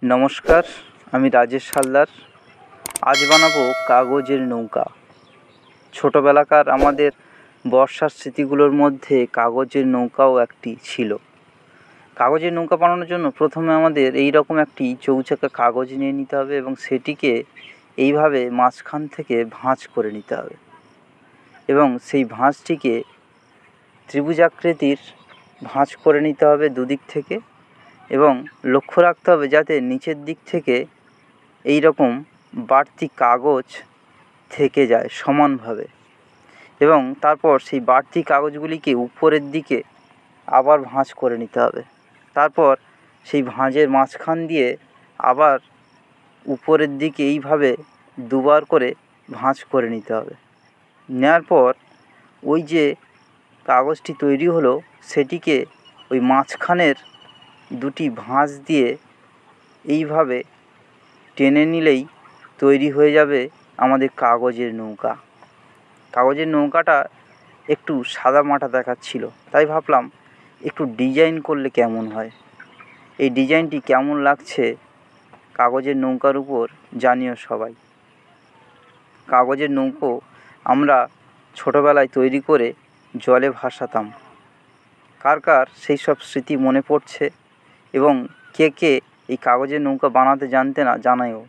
নমস্কার, আমি রাজেশ হালদার। আজ বানাবো কাগজের নৌকা। ছোটোবেলাকার আমাদের বর্ষার স্মৃতিগুলোর মধ্যে কাগজের নৌকাও একটি ছিল। কাগজের নৌকা বানানোর জন্য প্রথমে আমাদের এই রকম একটি চৌচাকা কাগজ নিয়ে নিতে হবে এবং সেটিকে এইভাবে মাঝখান থেকে ভাঁজ করে নিতে হবে এবং সেই ভাঁজটিকে ত্রিভুজাকৃতির ভাঁজ করে নিতে হবে দুদিক থেকে এবং লক্ষ্য রাখতে হবে যাতে নিচের দিক থেকে এই রকম বাড়তি কাগজ থেকে যায় সমানভাবে এবং তারপর সেই বাড়তি কাগজগুলিকে উপরের দিকে আবার ভাঁজ করে নিতে হবে। তারপর সেই ভাঁজের মাঝখান দিয়ে আবার উপরের দিকে এইভাবে দুবার করে ভাঁজ করে নিতে হবে। নেওয়ার পর ওই যে কাগজটি তৈরি হলো সেটিকে ওই মাঝখানের দুটি ভাঁজ দিয়ে এইভাবে টেনে নিলেই তৈরি হয়ে যাবে আমাদের কাগজের নৌকা। কাগজের নৌকাটা একটু সাদামাটা দেখাচ্ছিল, তাই ভাবলাম একটু ডিজাইন করলে কেমন হয়। এই ডিজাইনটি কেমন লাগছে কাগজের নৌকার উপর জানিও সবাই। কাগজের নৌকো আমরা ছোটোবেলায় তৈরি করে জলে ভাসাতাম। কার কার সেই সব স্মৃতি মনে পড়ছে এবং কে কে এই কাগজের নৌকা বানাতে জানতে না জানায়ও।